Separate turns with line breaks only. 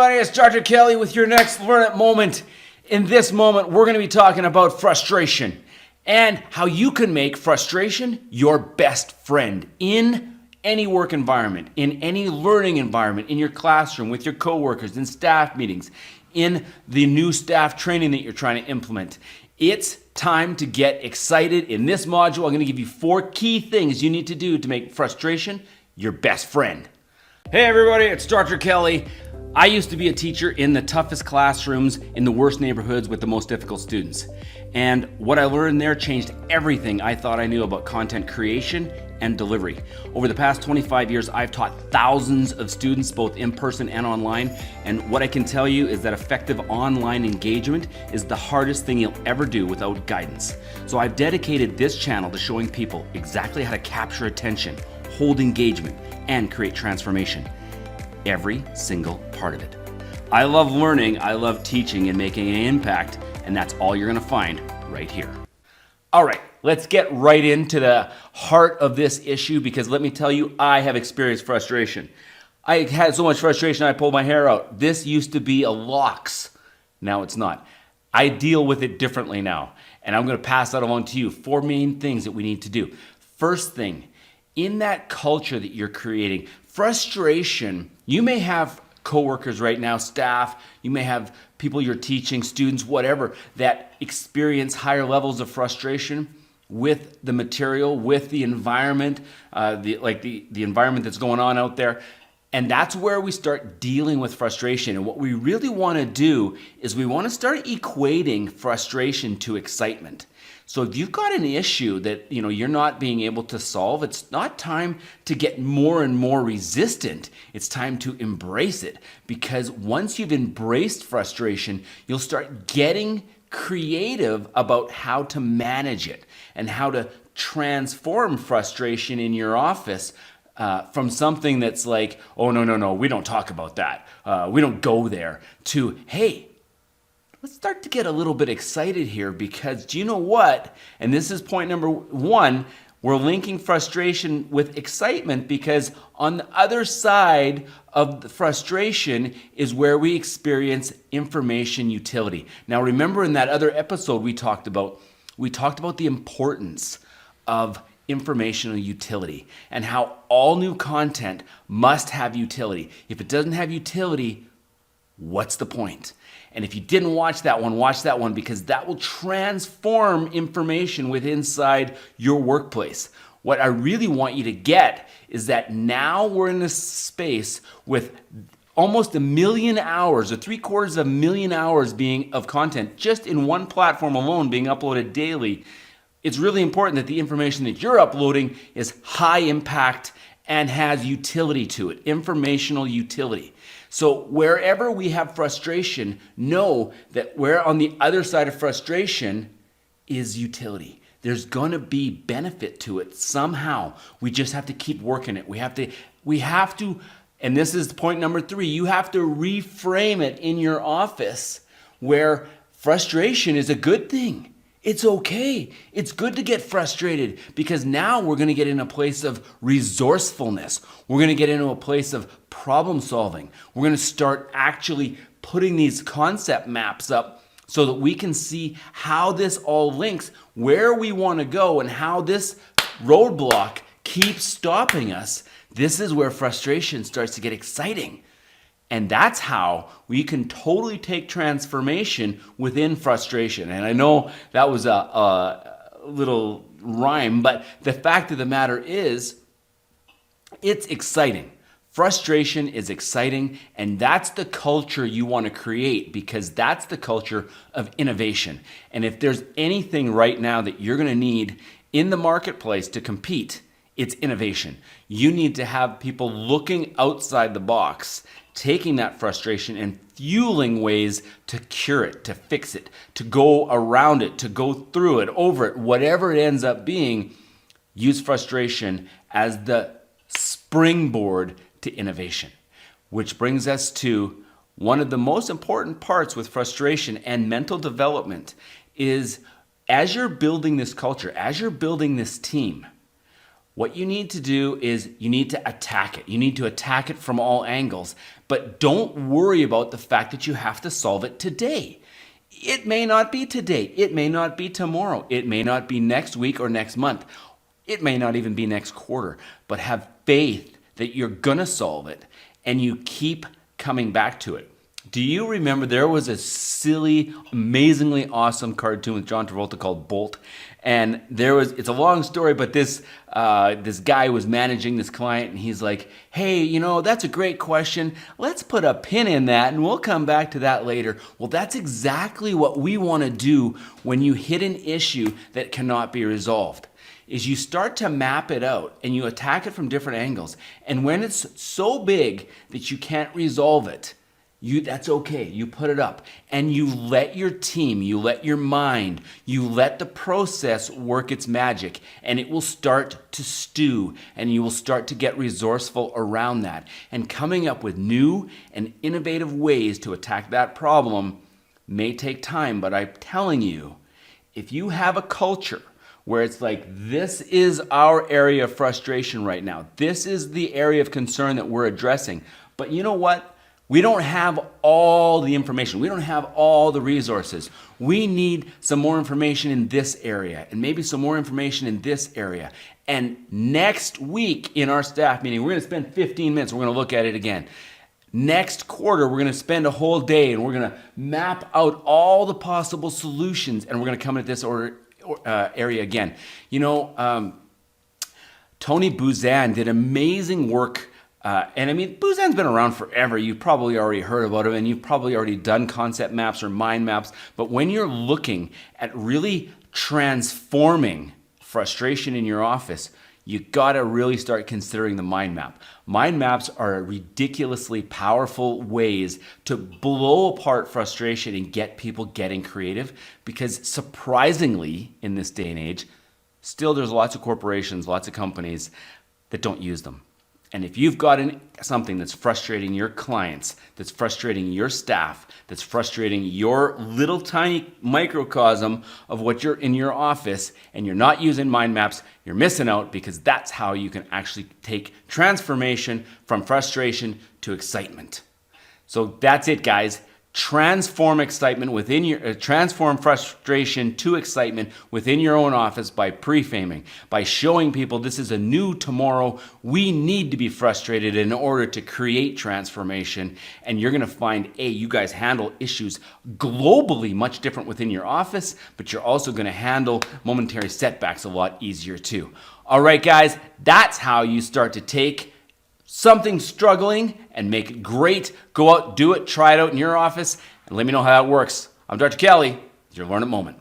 everybody, it's Dr. Kelly with your next Learn It moment. In this moment, we're going to be talking about frustration and how you can make frustration your best friend in any work environment, in any learning environment, in your classroom, with your coworkers, in staff meetings, in the new staff training that you're trying to implement. It's time to get excited. In this module, I'm going to give you 4 key things you need to do to make frustration your best friend. Hey everybody, it's Dr. Kelly. I used to be a teacher in the toughest classrooms in the worst neighborhoods with the most difficult students. And what I learned there changed everything I thought I knew about content creation and delivery. Over the past 25 years, I've taught thousands of students, both in person and online. And what I can tell you is that effective online engagement is the hardest thing you'll ever do without guidance. So I've dedicated this channel to showing people exactly how to capture attention, hold engagement, and create transformation. Every single part of it. I love learning, I love teaching and making an impact, and that's all you're gonna find right here. All right, let's get right into the heart of this issue, because let me tell you, I have experienced frustration. I had so much frustration I pulled my hair out. This used to be a locks. Now it's not. I deal with it differently now, and I'm gonna pass that along to you. 4 main things that we need to do. First thing, in that culture that you're creating, frustration, you may have coworkers right now, staff, you may have people you're teaching, students, whatever, that experience higher levels of frustration with the material, with the environment, the environment that's going on out there. And that's where we start dealing with frustration. And what we really want to do is we want to start equating frustration to excitement. So if you've got an issue that you're not being able to solve, it's not time to get more and more resistant. It's time to embrace it, because once you've embraced frustration, you'll start getting creative about how to manage it and how to transform frustration in your office from something that's like, oh, no, we don't talk about that. We don't go there, to, hey, let's start to get a little bit excited here, because do you know what? And this is point number 1. We're linking frustration with excitement, because on the other side of the frustration is where we experience information utility. Now, remember in that other episode we talked about the importance of informational utility and how all new content must have utility. If it doesn't have utility, what's the point? And if you didn't watch that one, because that will transform information within inside your workplace. What I really want you to get is that now we're in this space with almost 1 million hours, or 750 million hours of content just in one platform alone being uploaded daily. It's really important that the information that you're uploading is high impact and has utility to it, informational utility. So wherever we have frustration, know that where on the other side of frustration is utility. There's gonna be benefit to it somehow. We just have to keep working it. We have to, and this is point number 3, you have to reframe it in your office where frustration is a good thing. It's okay. It's good to get frustrated, because now we're going to get in a place of resourcefulness. We're going to get into a place of problem solving. We're going to start actually putting these concept maps up so that we can see how this all links, where we want to go, and how this roadblock keeps stopping us. This is where frustration starts to get exciting. And that's how we can totally take transformation within frustration. And I know that was a little rhyme, but the fact of the matter is, it's exciting. Frustration is exciting, and that's the culture you want to create, because that's the culture of innovation. And if there's anything right now that you're going to need in the marketplace to compete, it's innovation. You need to have people looking outside the box, taking that frustration and fueling ways to cure it, to fix it, to go around it, to go through it, over it, whatever it ends up being. Use frustration as the springboard to innovation. Which brings us to one of the most important parts with frustration and mental development is, as you're building this culture, as you're building this team, What you need to do is you need to attack it. You need to attack it from all angles, but don't worry about the fact that you have to solve it today. It may not be today. It may not be tomorrow. It may not be next week or next month. It may not even be next quarter, but have faith that you're gonna solve it and you keep coming back to it. Do you remember there was a silly, amazingly awesome cartoon with John Travolta called Bolt? And it's a long story, but this guy was managing this client and he's like, hey, that's a great question. Let's put a pin in that and we'll come back to that later. Well, that's exactly what we want to do when you hit an issue that cannot be resolved. Is you start to map it out and you attack it from different angles. And when it's so big that you can't resolve it, that's okay. You put it up and you let your team, you let your mind, you let the process work its magic, and it will start to stew and you will start to get resourceful around that. And coming up with new and innovative ways to attack that problem may take time, but I'm telling you, if you have a culture where it's like, this is our area of frustration right now, this is the area of concern that we're addressing, but you know what? We don't have all the information. We don't have all the resources. We need some more information in this area and maybe some more information in this area. And next week in our staff meeting, we're going to spend 15 minutes. We're going to look at it again. Next quarter, we're going to spend a whole day and we're going to map out all the possible solutions and we're going to come at this area again. Tony Buzan did amazing work. Buzan's been around forever. You've probably already heard about him and you've probably already done concept maps or mind maps. But when you're looking at really transforming frustration in your office, you gotta really start considering the mind map. Mind maps are ridiculously powerful ways to blow apart frustration and get people getting creative, because surprisingly in this day and age, still there's lots of corporations, lots of companies that don't use them. And if you've got something that's frustrating your clients, that's frustrating your staff, that's frustrating your little tiny microcosm of what you're in your office, and you're not using mind maps, you're missing out, because that's how you can actually take transformation from frustration to excitement. So that's it, guys. Transform frustration to excitement within your own office by pre-faming, by showing people this is a new tomorrow. We need to be frustrated in order to create transformation. And you're going to find, you guys handle issues globally much different within your office, but you're also going to handle momentary setbacks a lot easier too. All right, guys, that's how you start to take something struggling and make it great. Go out, do it, try it out in your office, and let me know how that works. I'm Dr. Kelly, your Learn It Moment.